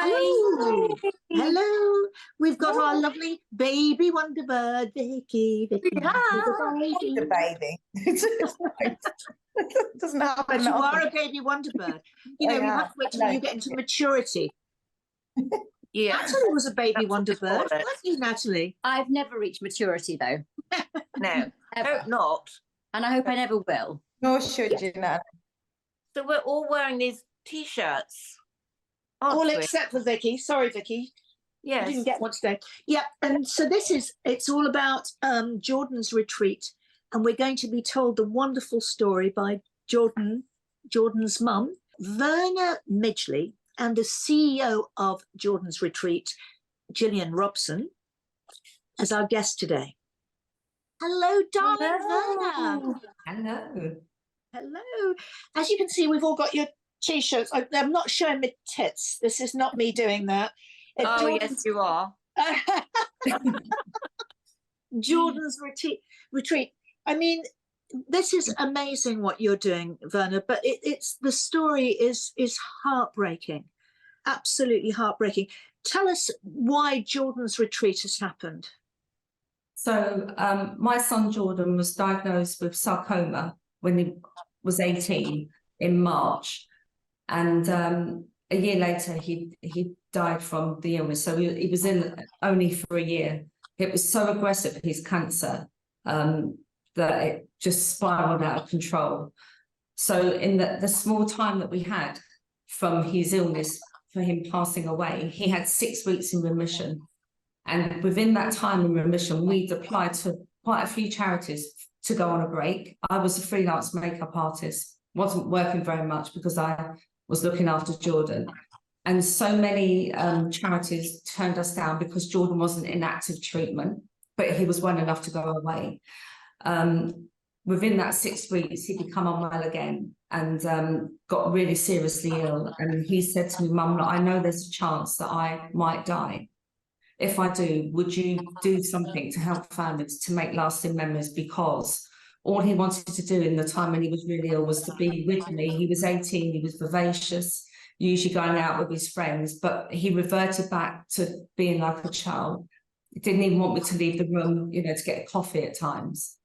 Hello. Hello. We've got our lovely baby Wonderbird, Vicky. The baby. It doesn't happen. But you are a baby Wonderbird. You know, you have to wait till you get into maturity. Yeah. Natalie was a baby Wonderbird, wasn't you, Natalie? I've never reached maturity, though. No, hope not. And I hope I never will. Nor should you, Natalie. So we're all wearing these T-shirts. All except for Vicky. Sorry, Vicky. Yes. I didn't get one today. Yeah, and so it's all about Jordan's retreat. And we're going to be told the wonderful story by Jordan's mum, Virna Midgley, and the CEO of Jordan's retreat, Gillian Robson, as our guest today. Hello, darling Virna. Hello. Hello. As you can see, we've all got your T-shirts. I'm not showing my tits. This is not me doing that. Oh, yes, you are. Jordan's retreat. I mean, this is amazing what you're doing, Virna, but it's the story is heartbreaking, absolutely heartbreaking. Tell us why Jordan's retreat has happened. So my son Jordan was diagnosed with sarcoma when he was 18 in March, and a year later he died from the illness. So he was in only for a year. It was so aggressive, his cancer, that it just spiraled out of control. So in the small time that we had from his illness for him passing away, he had 6 weeks in remission. And within that time in remission, we'd applied to quite a few charities to go on a break. I was a freelance makeup artist, wasn't working very much because I was looking after Jordan. And so many charities turned us down because Jordan wasn't in active treatment, but he was well enough to go away. Within that 6 weeks, he became unwell again and got really seriously ill. And he said to me, Mum, I know there's a chance that I might die. If I do, would you do something to help families to make lasting memories? Because all he wanted to do in the time when he was really ill was to be with me. He was 18, he was vivacious, usually going out with his friends, but he reverted back to being like a child. He didn't even want me to leave the room, you know, to get a coffee at times.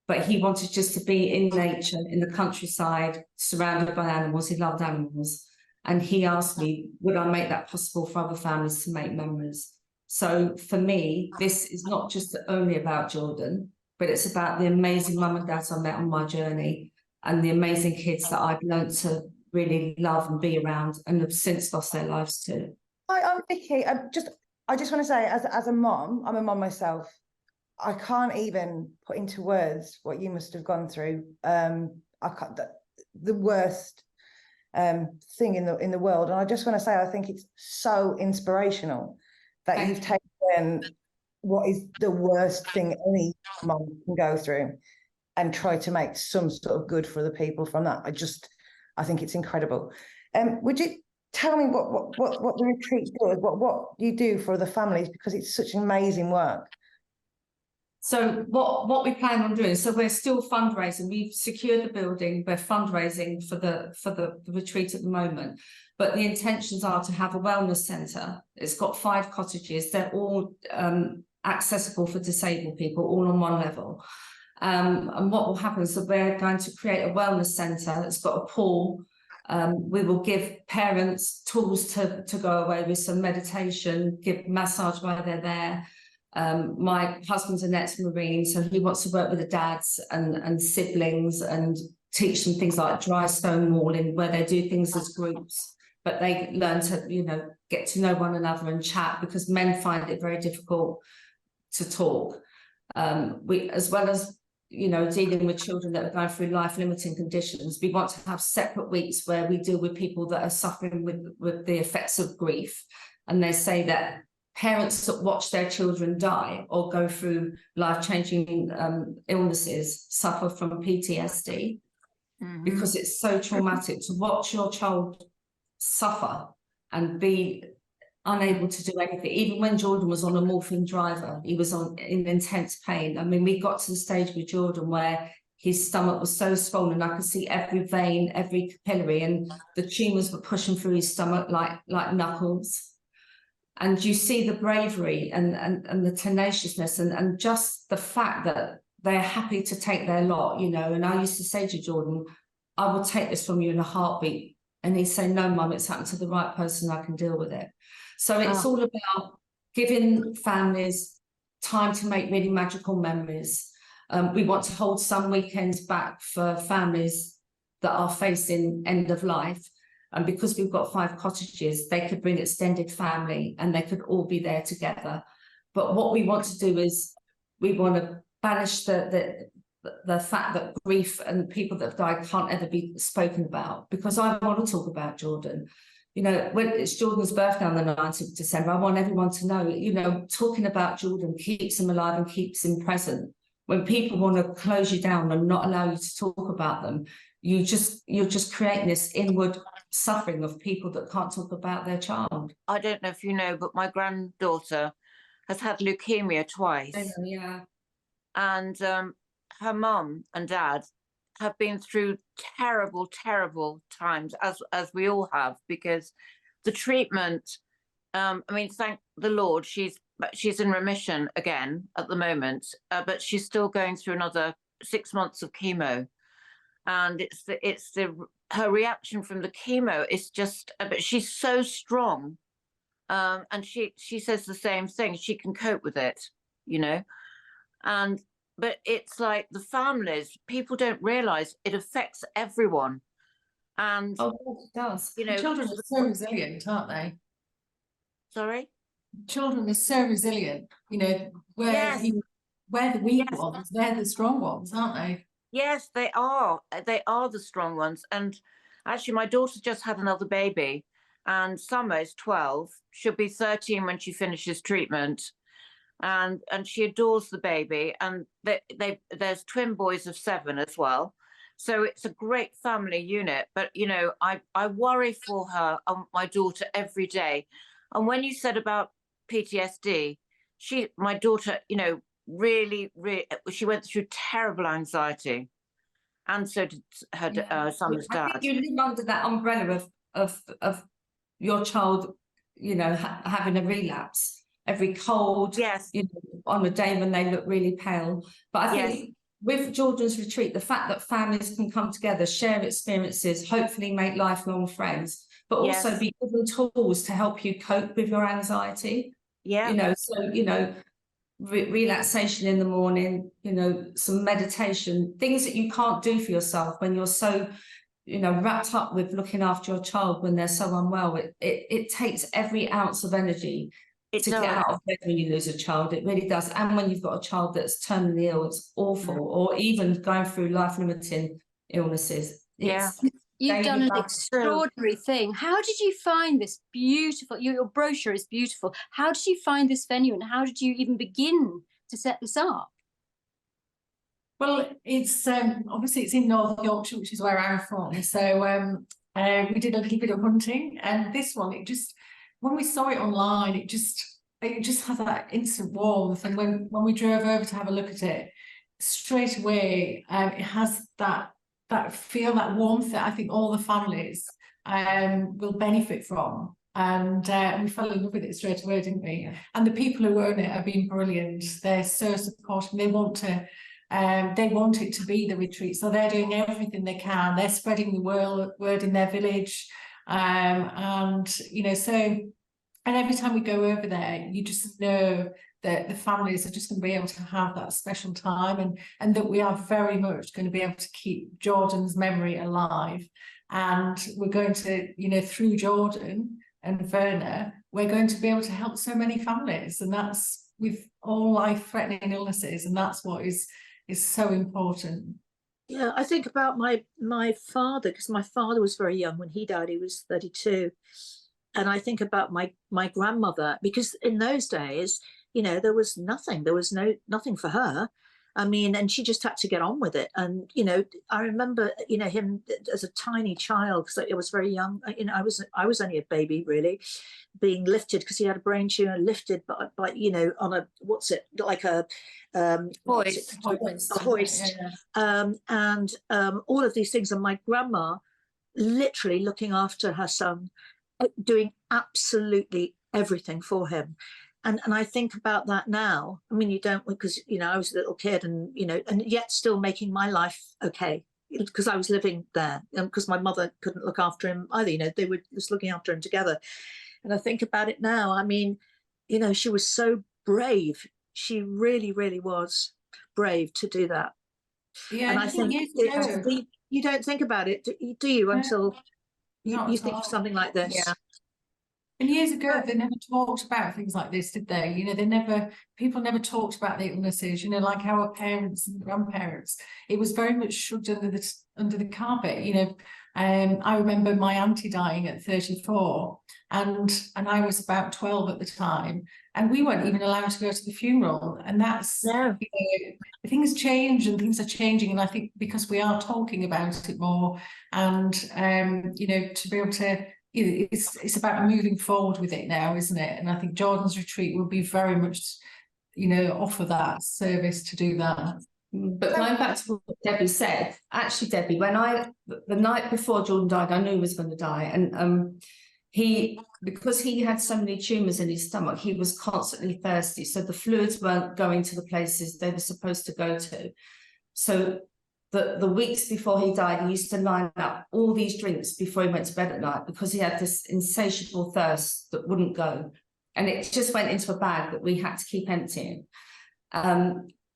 But he wanted just to be in nature, in the countryside, surrounded by animals. He loved animals. And he asked me, would I make that possible for other families to make memories? So for me, this is not just only about Jordan, but it's about the amazing mum and dads I met on my journey and the amazing kids that I've learned to really love and be around and have since lost their lives too. Hi, I'm Vicky. I just want to say, as a mom, I'm a mom myself. I can't even put into words what you must have gone through. The worst thing in the world. And I just want to say, I think it's so inspirational that you've taken what is the worst thing any mom can go through and try to make some sort of good for the people from that. I think it's incredible. Would you tell me what the retreat does, what you do for the families, because it's such amazing work? So what we plan on doing, so we're still fundraising. We've secured the building. We're fundraising for the retreat at the moment. But the intentions are to have a wellness centre. It's got 5 cottages. They're all accessible for disabled people, all on one level. And what will happen is that we're going to create a wellness centre that's got a pool. We will give parents tools to go away with, some meditation, give massage while they're there. My husband's an ex-Marine, so he wants to work with the dads and siblings and teach them things like dry stone walling, where they do things as groups, but they learn to, you know, get to know one another and chat, because men find it very difficult to talk. We, as well as, you know, dealing with children that are going through life-limiting conditions, we want to have separate weeks where we deal with people that are suffering with the effects of grief. And they say that parents that watch their children die or go through life-changing illnesses suffer from PTSD, because it's so traumatic to watch your child suffer and be unable to do anything. Even when Jordan was on a morphine driver, he was in intense pain. I mean, we got to the stage with Jordan where his stomach was so swollen. I could see every vein, every capillary, and the tumours were pushing through his stomach like knuckles. And you see the bravery and the tenaciousness and just the fact that they're happy to take their lot, you know. And I used to say to Jordan, I will take this from you in a heartbeat. And he'd say, no, Mum, it's happened to the right person, I can deal with it. So it's all about giving families time to make really magical memories. We want to hold some weekends back for families that are facing end of life. And because we've got 5 cottages, they could bring extended family and they could all be there together. But what we want to do is we want to banish the fact that grief and people that have died can't ever be spoken about, because I want to talk about Jordan. You know, when it's Jordan's birthday on the 19th of December, I want everyone to know, you know, talking about Jordan keeps him alive and keeps him present. When people want to close you down and not allow you to talk about them, you're just creating this inward suffering of people that can't talk about their child. I don't know if you know, but my granddaughter has had leukemia twice. I know, yeah. And her mum and dad have been through terrible, terrible times, as we all have, because the treatment, I mean, thank the Lord, she's in remission again at the moment, but she's still going through another 6 months of chemo. And her reaction from the chemo is just, but she's so strong. And she says the same thing. She can cope with it, you know. But it's like the families, people don't realise it affects everyone. And Oh, it does. you know, Children are so resilient, aren't they? sorry? Children are so resilient, you know, where the weak ones, they're the strong ones, aren't they? Yes, they are. They are the strong ones. And actually, my daughter just had another baby, and Summer is 12. She'll be 13 when she finishes treatment. And she adores the baby. And there's twin boys of 7 as well. So it's a great family unit. But, you know, I worry for her and my daughter every day. And when you said about PTSD, my daughter, you know, really, she went through terrible anxiety, and so did her Summer's I dad. think you live under that umbrella of your child, you know, having a relapse every cold, Yes, you know, on a day when they look really pale. But I think with Jordan's retreat, the fact that families can come together, share experiences, hopefully make lifelong friends, but also be given tools to help you cope with your anxiety. Yeah, You know, so, you know, relaxation in the morning, you know, some meditation, things that you can't do for yourself when you're so, you know, wrapped up with looking after your child when they're so unwell. It takes every ounce of energy to get out of bed when you lose a child. It really does. And when you've got a child that's terminally ill, it's awful. Or even going through life-limiting illnesses. You've done an extraordinary thing. How did you find this beautiful, your brochure is beautiful. How did you find this venue, and how did you even begin to set this up? Well, it's obviously it's in North Yorkshire, which is where I'm from. So we did a little bit of hunting, and this one, when we saw it online, it just has that instant warmth. And when we drove over to have a look at it, straight away, it has that feel, that warmth that I think all the families will benefit from. And we fell in love with it straight away, didn't we? And the people who own it have been brilliant. They're so supportive. They want it to be the retreat, so they're doing everything they can. They're spreading the word in their village, and you know, so, and every time we go over there, you just know that the families are just going to be able to have that special time, and that we are very much going to be able to keep Jordan's memory alive. And we're going to, you know, through Jordan and Virna, we're going to be able to help so many families, and that's with all life-threatening illnesses, and that's what is so important. Yeah, I think about my father, because my father was very young when he died. He was 32. And I think about my grandmother, because in those days, you know, there was nothing for her. I mean, and she just had to get on with it. And, you know, I remember, you know, him as a tiny child, because I was very young. You know, I was only a baby, really, being lifted because he had a brain tumor, lifted by you know, on a, what's it, like a Hoist. a hoist, and all of these things. And my grandma literally looking after her son, doing absolutely everything for him. And I think about that now. I mean, you don't, because, you know, I was a little kid, and, you know, and yet still making my life okay, because I was living there, and because my mother couldn't look after him either. You know, they were just looking after him together. And I think about it now. I mean, you know, she was so brave. She really, really was brave to do that. Yeah, and I think you don't think about it, do you, until you think of something like this. Yeah. And years ago, they never talked about things like this, did they? You know, people never talked about the illnesses, you know, like our parents and grandparents. It was very much shoved under the carpet, you know. I remember my auntie dying at 34, and I was about 12 at the time, and we weren't even allowed to go to the funeral. And that's, you know, things change and things are changing. And I think because we are talking about it more, and you know, to be able to, you know, it's about moving forward with it now, isn't it? And I think Jordan's retreat will be very much, you know, offer that service to do that. But going back to what Debbie said, actually, Debbie, the night before Jordan died, I knew he was going to die. And because he had so many tumours in his stomach, he was constantly thirsty. So the fluids weren't going to the places they were supposed to go to. So the weeks before he died, he used to line up all these drinks before he went to bed at night, because he had this insatiable thirst that wouldn't go. And it just went into a bag that we had to keep emptying.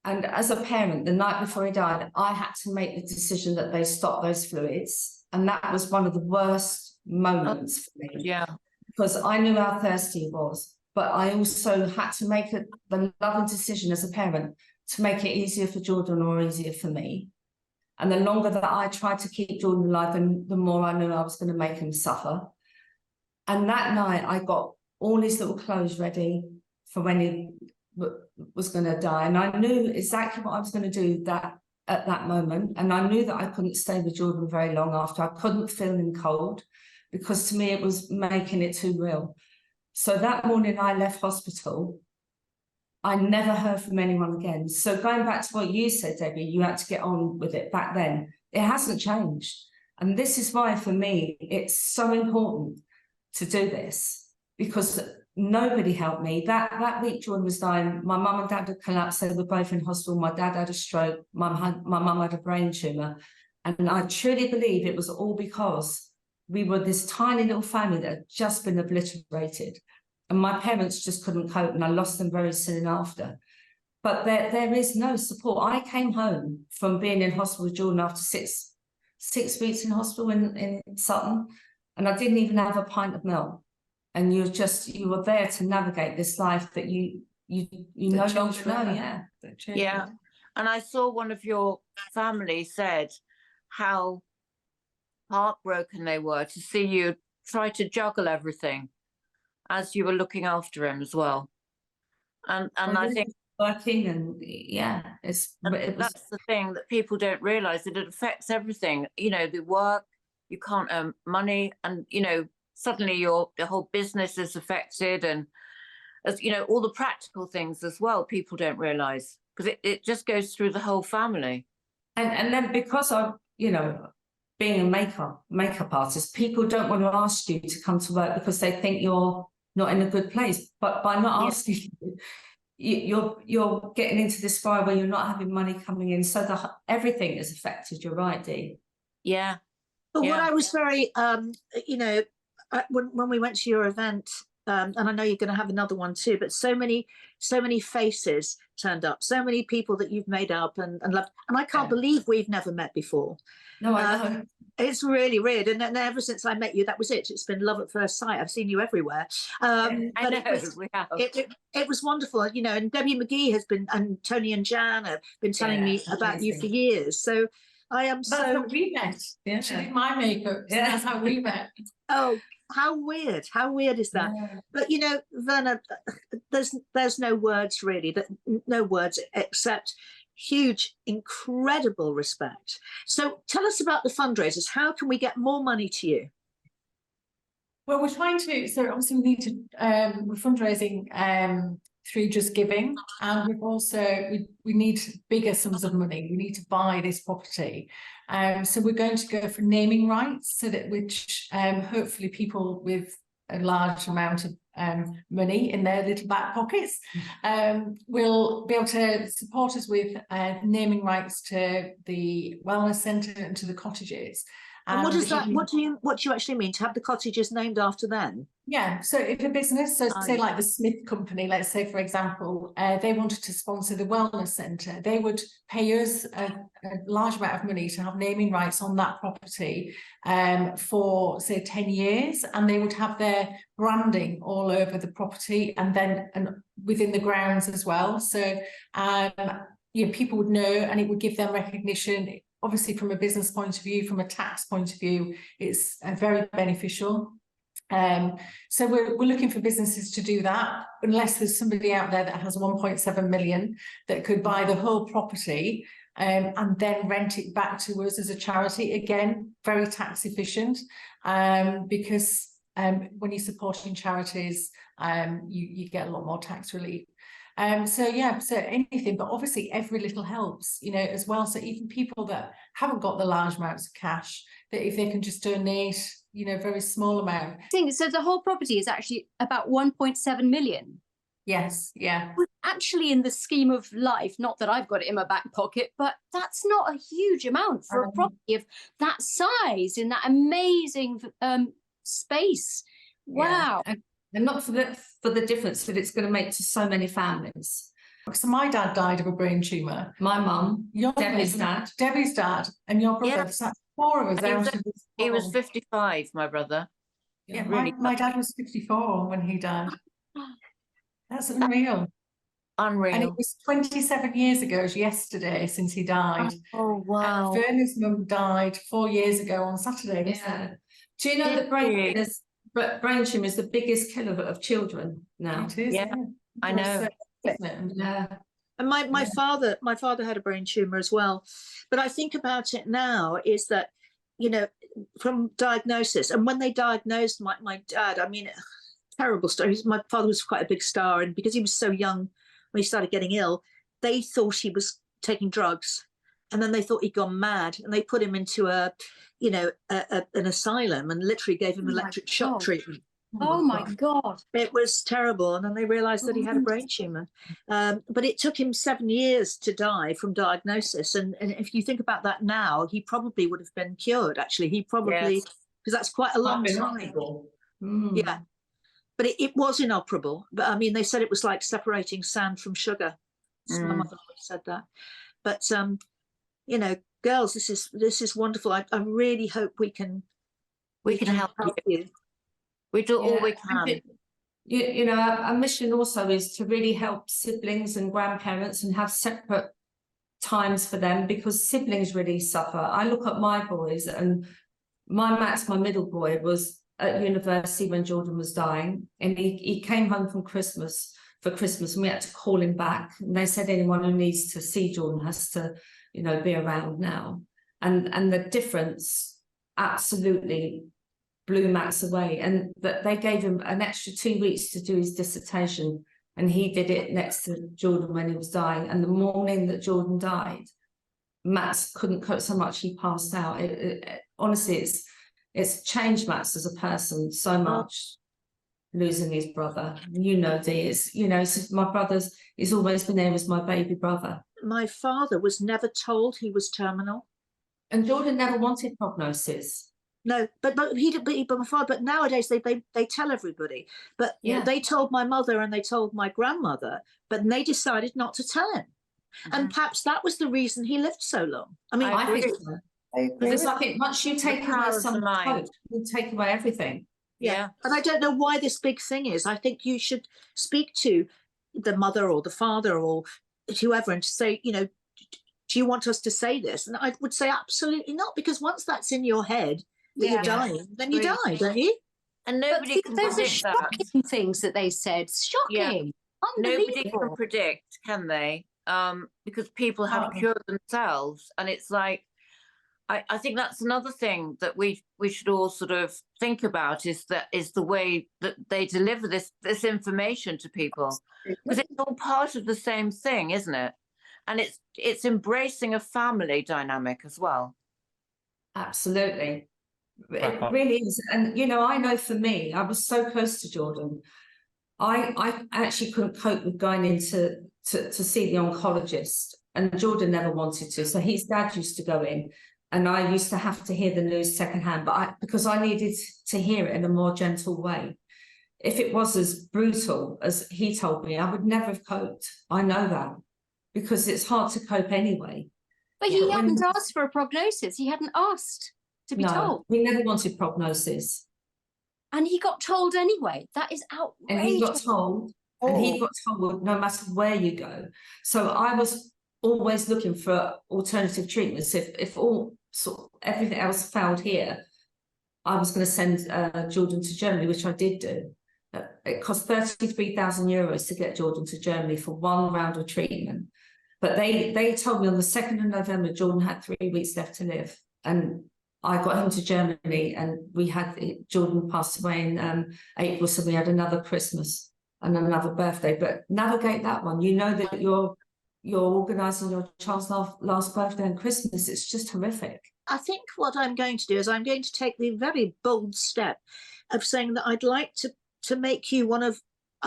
And as a parent, the night before he died, I had to make the decision that they stop those fluids. And that was one of the worst moments for me. Yeah. Because I knew how thirsty he was. But I also had to make the loving decision as a parent to make it easier for Jordan or easier for me. And the longer that I tried to keep Jordan alive, the more I knew I was going to make him suffer. And that night, I got all his little clothes ready for when he was going to die. And I knew exactly what I was going to do at that moment. And I knew that I couldn't stay with Jordan very long after. I couldn't feel him cold, because to me, it was making it too real. So that morning I left hospital. I never heard from anyone again. So going back to what you said, Debbie, you had to get on with it back then. It hasn't changed. And this is why, for me, it's so important to do this, because nobody helped me. That week Jordan was dying, my mum and dad had collapsed. They were both in hospital. My dad had a stroke. My mum had a brain tumour. And I truly believe it was all because we were this tiny little family that had just been obliterated. And my parents just couldn't cope, and I lost them very soon after. But there is no support. I came home from being in hospital with Jordan after six weeks in hospital in Sutton, and I didn't even have a pint of milk. And you were there to navigate this life that you no longer know. Yeah. And I saw one of your family said how heartbroken they were to see you try to juggle everything as you were looking after him as well. And I think working, and that's the thing that people don't realize, that it affects everything. You know, the work, you can't earn money, and you know, suddenly the whole business is affected, and as you know, all the practical things as well, people don't realize, because it just goes through the whole family. And then because of, you know, being a makeup artist, people don't want to ask you to come to work because they think you're not in a good place. But by not asking you, you're getting into this spiral where you're not having money coming in. So everything is affected. You're right, Dee. Yeah. But what I was very, you know, when we went to your event, and I know you're going to have another one too, but so many faces turned up, so many people that you've made up and loved, and I can't believe we've never met before. No, I know. It's really weird, and ever since I met you, that was it. It's been love at first sight. I've seen you everywhere. I know, we have. It was wonderful, you know. And Debbie McGee has been, and Tony and Jan have been telling me about you for years. So I am That's how we met. Yeah, she did my makeup. So that's how we met. Oh, how weird! How weird is that? Yeah. But you know, Virna, there's no words really. No words except huge, incredible respect. So tell us about the fundraisers. How can we get more money to you? Well, we're trying to, so obviously we need to, we're fundraising through Just Giving, and we've also, we need bigger sums of money. We need to buy this property. So we're going to go for naming rights, so that which hopefully people with a large amount of money in their little back pockets will be able to support us with naming rights to the wellness centre and to the cottages. And what is that? What do you actually mean, to have the cottages named after them? Yeah, so if a business, so say like the Smith Company, let's say for example, they wanted to sponsor the wellness centre, they would pay us a large amount of money to have naming rights on that property for say 10 years, and they would have their branding all over the property and then within the grounds as well. So you know, people would know, and it would give them recognition. Obviously, from a business point of view, from a tax point of view, it's very beneficial. So we're looking for businesses to do that, unless there's somebody out there that has 1.7 million that could buy the whole property and then rent it back to us as a charity. Again, very tax efficient, because when you're supporting charities, you get a lot more tax relief. So yeah, so anything, but obviously every little helps, you know, as well. So even people that haven't got the large amounts of cash, that if they can just donate, you know, very small amount. So the whole property is actually about 1.7 million. Yes, yeah. Well, actually, in the scheme of life, not that I've got it in my back pocket, but that's not a huge amount for a property of that size in that amazing space. Wow. Yeah. And not for the difference that it's going to make to so many families. So my dad died of a brain tumour. My mum, Debbie's dad, and your brother. Yeah. So that's 4 of us. He was 55, my brother. Yeah, really my dad was 54 when he died. That's unreal. Unreal. And it was 27 years ago, yesterday, since he died. Oh, wow. And Virna's mum died 4 years ago on Saturday. Yeah. Do you know that brain tumour is the biggest killer of children now? It is. Yeah, I know. Yeah. And my father had a brain tumor as well. But I think about it now is that, you know, from diagnosis, and when they diagnosed my dad, I mean, terrible story. My father was quite a big star, and because he was so young when he started getting ill, they thought he was taking drugs, and then they thought he'd gone mad, and they put him into an asylum and literally gave him electric shock treatment. Oh my God. It was terrible. And then they realized that he had a brain tumor. But it took him 7 years to die from diagnosis. And if you think about that now, he probably would have been cured, actually. He probably, because that's quite a long time. Yeah. But it was inoperable. But I mean, they said it was like separating sand from sugar. My mother always said that. But, you know, girls, this is wonderful. I really hope we can help you. We do all we can. You know, our mission also is to really help siblings and grandparents and have separate times for them, because siblings really suffer. I look at my boys, and Max, my middle boy, was at university when Jordan was dying, and he came home from Christmas and we had to call him back. And they said anyone who needs to see Jordan has to, you know, be around now. And the difference absolutely blew Max away, and that they gave him an extra 2 weeks to do his dissertation, and he did it next to Jordan when he was dying. And the morning that Jordan died, Max couldn't cope so much, he passed out. Honestly, it's changed Max as a person so much, losing his brother. You know, my brother's, he's always been there as my baby brother. My father was never told he was terminal. And Jordan never wanted prognosis. No, but my father. But nowadays they tell everybody. But yeah, they told my mother and they told my grandmother, but they decided not to tell him. And perhaps that was the reason he lived so long. I mean, I think so. Because I think once you take away some hope, you take away everything. Yeah, and I don't know why this big thing is. I think you should speak to the mother or the father or whoever and say, you know, do you want us to say this? And I would say absolutely not, because once that's in your head, that you're dying, then you die, don't you? And nobody can those are predict that. shocking things that they said. Shocking. Nobody Unbelievable. can predict, can they? because people have Oh. cured themselves, and it's like, I think that's another thing that we should all sort of think about, is the way that they deliver this information to people, because it's all part of the same thing, isn't it? And it's embracing a family dynamic as well. Absolutely. It really is. And, you know, I know for me, I was so close to Jordan. I actually couldn't cope with going in to see the oncologist, and Jordan never wanted to. So his dad used to go in, and I used to have to hear the news secondhand, but because I needed to hear it in a more gentle way. If it was as brutal as he told me, I would never have coped. I know that, because it's hard to cope anyway. But Yeah, he when- hadn't asked for a prognosis. He hadn't asked to be told. he never wanted prognosis. And he got told anyway. That is outrageous. And he got told, no matter where you go. So I was always looking for alternative treatments. If all everything else failed here, I was going to send Jordan to Germany, which I did do. It cost €33,000 to get Jordan to Germany for one round of treatment. But they told me on the 2nd of November, Jordan had 3 weeks left to live. And I got him to Germany, and Jordan passed away in April, so we had another Christmas and another birthday. But navigate that one. You know that you're organising your child's last birthday and Christmas. It's just horrific. I think what I'm going to do is I'm going to take the very bold step of saying that I'd like to make you one of.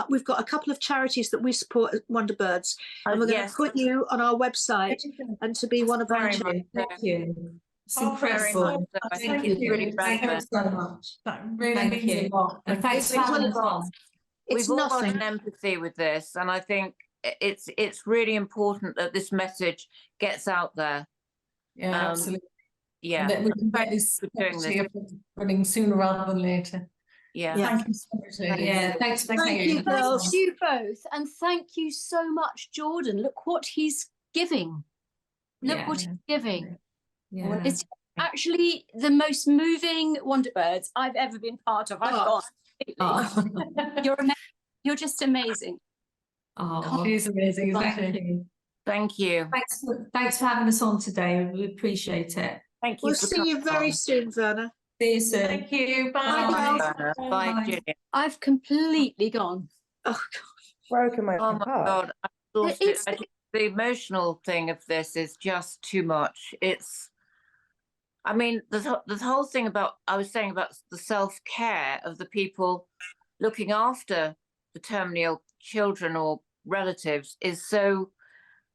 We've got a couple of charities that we support at Wonderbirds, and we're going to put you on our website and to be one of our charities. Thank you. It's Oh, very incredible. much. Thank Thank you. you. Thank you Thank so much. That really Thank means a you. lot. And thanks for having us on. It's We've all got nothing. an empathy with this, and I think it's really important that this message gets out there. Yeah, absolutely. Yeah, And that we can get this for doing this. running sooner rather than later. Yeah. Thank you so much, Lily. Yeah, thanks. Thank you, Thank girls. you both. And thank you so much, Jordan. Look what he's giving. Look Yeah. what he's giving. Yeah. It's actually the most moving Wonderbirds I've ever been part of. I've Oh. gone. Oh. You're amazing. You're just amazing. Oh, It is amazing, isn't thank it? you. Thank you. Thanks for having us on today. We appreciate it. Thank you. We'll for see you coming very on. soon, Verna. See you soon. Thank you. Bye, Bye. girls. Bye, Bye. Gillian. I've completely gone. Oh, Broken my Oh my heart. God, I'm exhausted. It's- I think the emotional thing of this is just too much. I mean, the whole thing I was saying about the self-care of the people looking after the terminal children or relatives is so,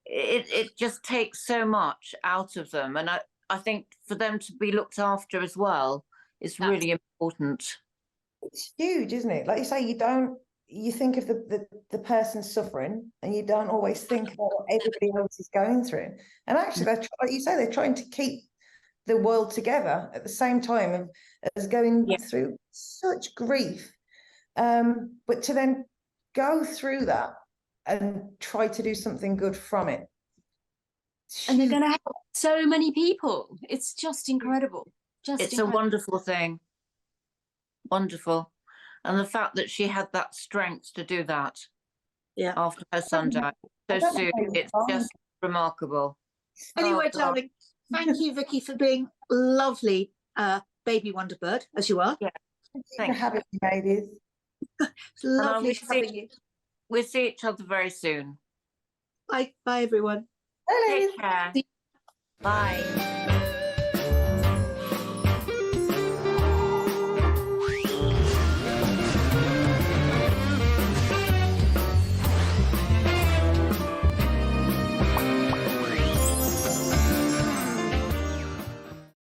it just takes so much out of them. And I think for them to be looked after as well is really important. It's huge, isn't it? Like you say, you think of the person suffering, and you don't always think about what everybody else is going through. And actually, like you say, they're trying to keep the world together at the same time as going through such grief. But to then go through that and try to do something good from it. And they're going to help so many people. It's just incredible. It's a wonderful thing. Wonderful. And the fact that she had that strength to do that after her son died so soon, it's just remarkable. Anyway, Oh, God. darling, thank you, Vicky, for being lovely baby Wonderbird, as you are. Yeah. Thank you for having me, ladies. It's lovely having you. We'll see each other very soon. Bye, everyone. Hello. Take care. Bye.